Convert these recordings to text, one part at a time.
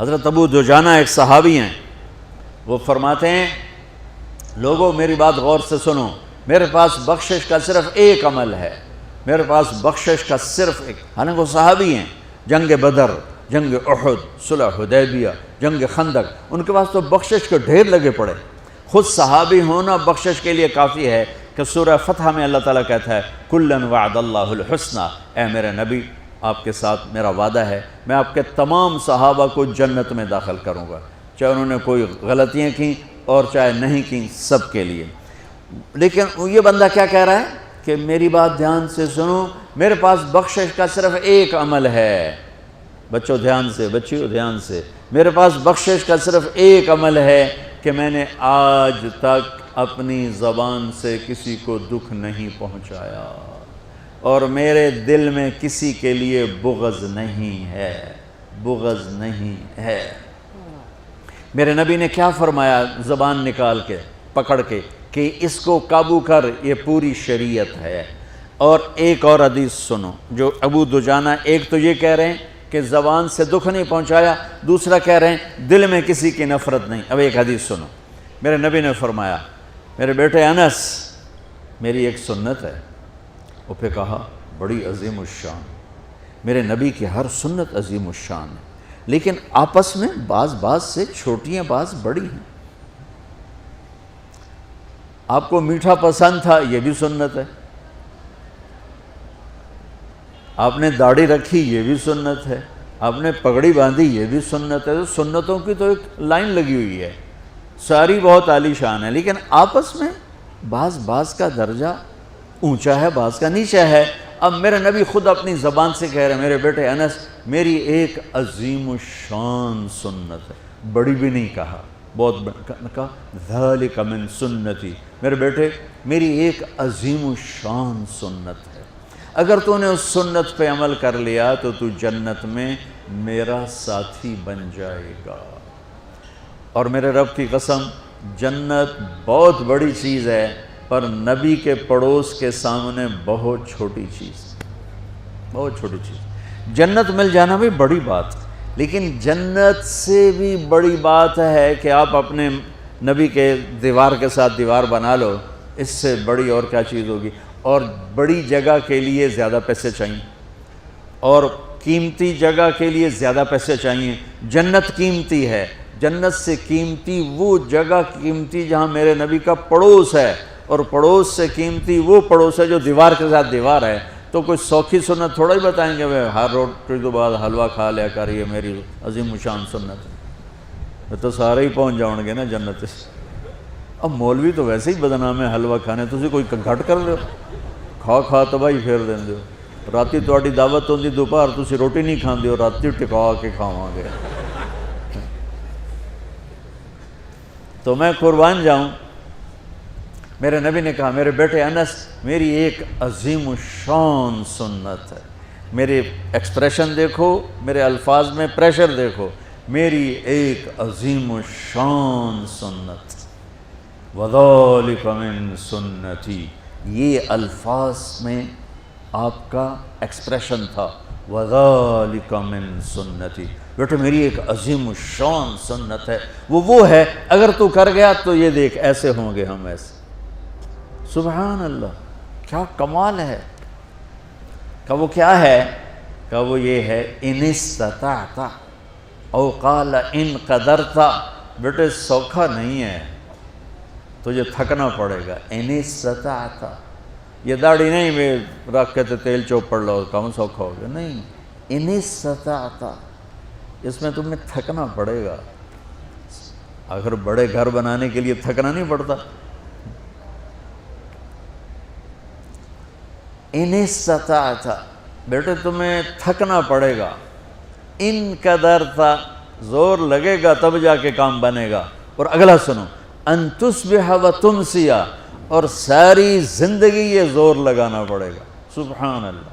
حضرت ابو دجانہ ایک صحابی ہیں، وہ فرماتے ہیں لوگوں میری بات غور سے سنو، میرے پاس بخشش کا صرف ایک عمل ہے، میرے پاس بخشش کا صرف ایک، حالانکہ وہ صحابی ہیں، جنگ بدر، جنگ احد، صلح حدیبیہ، جنگ خندق، ان کے پاس تو بخشش کے ڈھیر لگے پڑے۔ خود صحابی ہونا بخشش کے لیے کافی ہے کہ سورہ فتح میں اللہ تعالیٰ کہتا ہے کُلًا وعد اللہ الحسنى، اے میرے نبی آپ کے ساتھ میرا وعدہ ہے، میں آپ کے تمام صحابہ کو جنت میں داخل کروں گا، چاہے انہوں نے کوئی غلطیاں کیں اور چاہے نہیں کیں، سب کے لیے۔ لیکن یہ بندہ کیا کہہ رہا ہے کہ میری بات دھیان سے سنو، میرے پاس بخشش کا صرف ایک عمل ہے، بچوں دھیان سے، بچیوں دھیان سے، میرے پاس بخشش کا صرف ایک عمل ہے کہ میں نے آج تک اپنی زبان سے کسی کو دکھ نہیں پہنچایا اور میرے دل میں کسی کے لیے بغض نہیں ہے، بغض نہیں ہے۔ میرے نبی نے کیا فرمایا زبان نکال کے پکڑ کے کہ اس کو قابو کر، یہ پوری شریعت ہے۔ اور ایک اور حدیث سنو جو ابو دجانہ، ایک تو یہ کہہ رہے ہیں کہ زبان سے دکھ نہیں پہنچایا، دوسرا کہہ رہے ہیں دل میں کسی کی نفرت نہیں۔ اب ایک حدیث سنو، میرے نبی نے فرمایا میرے بیٹے انس میری ایک سنت ہے، وہ پہ کہا بڑی عظیم الشان، میرے نبی کی ہر سنت عظیم الشان ہے، لیکن آپس میں بعض سے چھوٹیاں بعض بڑی ہیں۔ آپ کو میٹھا پسند تھا، یہ بھی سنت ہے، آپ نے داڑھی رکھی، یہ بھی سنت ہے، آپ نے پگڑی باندھی، یہ بھی سنت ہے۔ تو سنتوں کی تو ایک لائن لگی ہوئی ہے، ساری بہت عالی شان ہے، لیکن آپس میں بعض کا درجہ اونچا ہے، بعض کا نیچا ہے۔ اب میرے نبی خود اپنی زبان سے کہہ رہے ہیں میرے بیٹے انس میری ایک عظیم الشان سنت ہے، بڑی بھی نہیں کہا، بہت کہا ذالک من سنتی، میرے بیٹے میری ایک عظیم الشان سنت ہے، اگر تو نے اس سنت پہ عمل کر لیا تو تو جنت میں میرا ساتھی بن جائے گا۔ اور میرے رب کی قسم جنت بہت بڑی چیز ہے، پر نبی کے پڑوس کے سامنے بہت چھوٹی چیز، بہت چھوٹی چیز۔ جنت مل جانا بھی بڑی بات، لیکن جنت سے بھی بڑی بات ہے کہ آپ اپنے نبی کے دیوار کے ساتھ دیوار بنا لو، اس سے بڑی اور کیا چیز ہوگی؟ اور بڑی جگہ کے لیے زیادہ پیسے چاہیے، اور قیمتی جگہ کے لیے زیادہ پیسے چاہیے۔ جنت قیمتی ہے، جنت سے قیمتی وہ جگہ قیمتی جہاں میرے نبی کا پڑوس ہے، اور پڑوس سے قیمتی وہ پڑوس ہے جو دیوار کے ساتھ دیوار ہے۔ تو کوئی سوکھی سنت تھوڑا ہی بتائیں گے ہر روٹی کے بعد حلوہ کھا لیا کر، یہ میری عظیم الشان سنت ہے، تو سارے ہی پہنچ جاؤ گے نا جنت سے۔ اب مولوی تو ویسے ہی بدنام ہے حلوہ کھانے، تسی کوئی گھٹ کر لو، کھا تباہی پھیر دیں ہو۔ راتی تہاڈی دعوت ہوندی دوپہر تسی روٹی نہیں کھاندے ہو، راتی ٹکا کے کھاواں گے۔ تو میں قربان جاؤں، میرے نبی نے کہا میرے بیٹے انس میری ایک عظیم الشان سنت ہے، میرے ایکسپریشن دیکھو، میرے الفاظ میں پریشر دیکھو، میری ایک عظیم الشان سنت، وَذَلِكَ مِن سُنَّتِي، یہ الفاظ میں آپ کا ایکسپریشن تھا، وَذَلِكَ مِن سُنَّتِي، بیٹے میری ایک عظیم الشان سنت ہے، وہ ہے اگر تو کر گیا تو یہ دیکھ ایسے ہوں گے ہم، ایسے۔ سبحان اللہ، کیا کمال ہے۔ کہ وہ کیا ہے؟ کہ وہ یہ ہے ان استطعت او قال ان قدرت، بیٹے سوکھا نہیں ہے، تجھے تھکنا پڑے گا۔ ان استطعت، یہ داڑھی نہیں میں رکھ کے تیل چوپڑ لو کم سوکھا ہو گیا، نہیں، ان استطعت، اس میں تمہیں تھکنا پڑے گا۔ اگر بڑے گھر بنانے کے لیے تھکنا نہیں پڑتا، ان استطعت، بیٹے تمہیں تھکنا پڑے گا، ان قدرت، زور لگے گا تب جا کے کام بنے گا۔ اور اگلا سنو، ان تصبح و تمسی، اور ساری زندگی یہ زور لگانا پڑے گا۔ سبحان اللہ،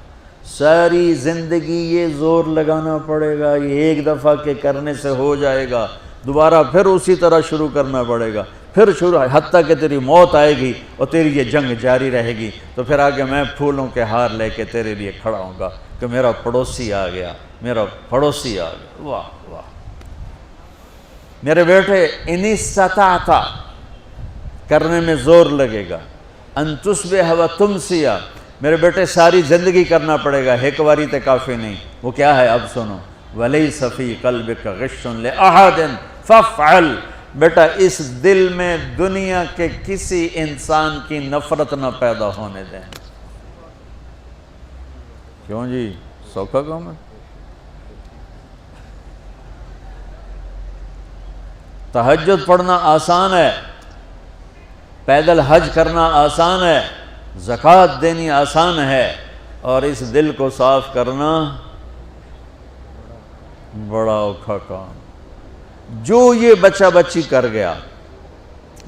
ساری زندگی یہ زور لگانا پڑے گا، یہ ایک دفعہ کے کرنے سے ہو جائے گا، دوبارہ پھر اسی طرح شروع کرنا پڑے گا، پھر شروع حتیٰ کہ تیری موت آئے گی اور تیری یہ جنگ جاری رہے گی، تو پھر آگے میں پھولوں کے ہار لے کے تیرے لیے کھڑا ہوں گا کہ میرا پڑوسی آ گیا، میرا پڑوسی آ گیا۔ واہ واہ، میرے بیٹے ان استطعت کرنے میں زور لگے گا، ان تصبح و تمسی، میرے بیٹے ساری زندگی کرنا پڑے گا، ایک واری تے کافی نہیں۔ وہ کیا ہے اب سنو، وَلَيْسَ فِي قَلْبِكَ غِشٌّ لِأَحَدٍ فَافْعَلْ، بیٹا اس دل میں دنیا کے کسی انسان کی نفرت نہ پیدا ہونے دیں۔ کیوں جی سوکھا کام ہے؟ تہجد پڑھنا آسان ہے، پیدل حج کرنا آسان ہے، زکوٰۃ دینی آسان ہے، اور اس دل کو صاف کرنا بڑا اوکھا کام۔ جو یہ بچہ بچی کر گیا،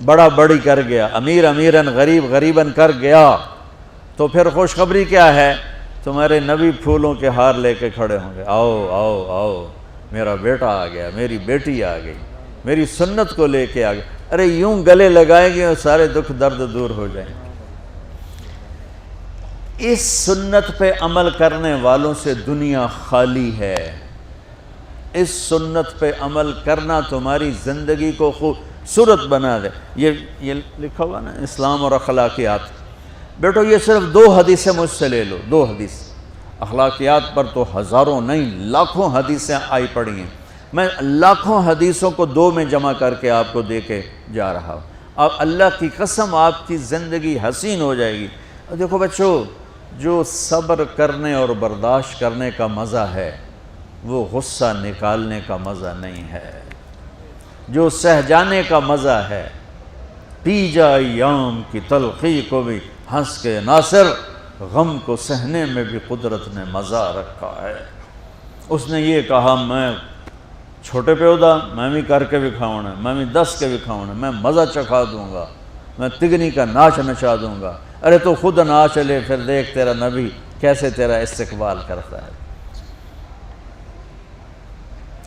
بڑا بڑی کر گیا، امیر امیراً غریب غریباً کر گیا، تو پھر خوشخبری کیا ہے؟ تمہارے نبی پھولوں کے ہار لے کے کھڑے ہوں گے، آؤ آؤ آؤ میرا بیٹا آ گیا، میری بیٹی آ گئی، میری سنت کو لے کے آ گئے۔ ارے یوں گلے لگائیں گے اور سارے دکھ درد دور ہو جائیں گے۔ اس سنت پہ عمل کرنے والوں سے دنیا خالی ہے۔ اس سنت پہ عمل کرنا تمہاری زندگی کو خوبصورت بنا دے۔ یہ لکھا ہوا نا اسلام اور اخلاقیات، بیٹو یہ صرف 2 حدیثیں مجھ سے لے لو، 2 حدیث۔ اخلاقیات پر تو ہزاروں نہیں لاکھوں حدیثیں آئی پڑی ہیں، میں لاکھوں حدیثوں کو 2 میں جمع کر کے آپ کو دے کے جا رہا ہوں۔ اب اللہ کی قسم آپ کی زندگی حسین ہو جائے گی۔ دیکھو بچوں، جو صبر کرنے اور برداشت کرنے کا مزہ ہے وہ غصہ نکالنے کا مزہ نہیں ہے۔ جو سہ جانے کا مزہ ہے، پی جا ایام کی تلخی کو بھی ہنس کے ناصر، غم کو سہنے میں بھی قدرت نے مزہ رکھا ہے۔ اس نے یہ کہا میں چھوٹے پیودا میں بھی کر کے دکھاؤں، میں بھی دس کے دکھاؤں، میں مزہ چکھا دوں گا، میں تگنی کا ناچ نچا دوں گا۔ ارے تو خود ناچ لے، پھر دیکھ تیرا نبی کیسے تیرا استقبال کرتا ہے۔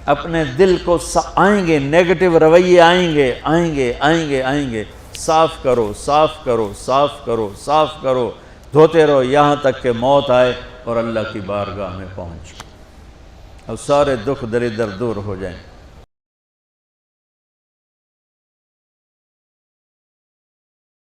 اپنے دل کو آئیں گے نیگیٹو رویے، آئیں گے آئیں گے آئیں گے آئیں گے، صاف کرو صاف کرو صاف کرو صاف کرو، دھوتے رہو یہاں تک کہ موت آئے اور اللہ کی بارگاہ میں پہنچ اور سارے دکھ دردر دور ہو جائیں۔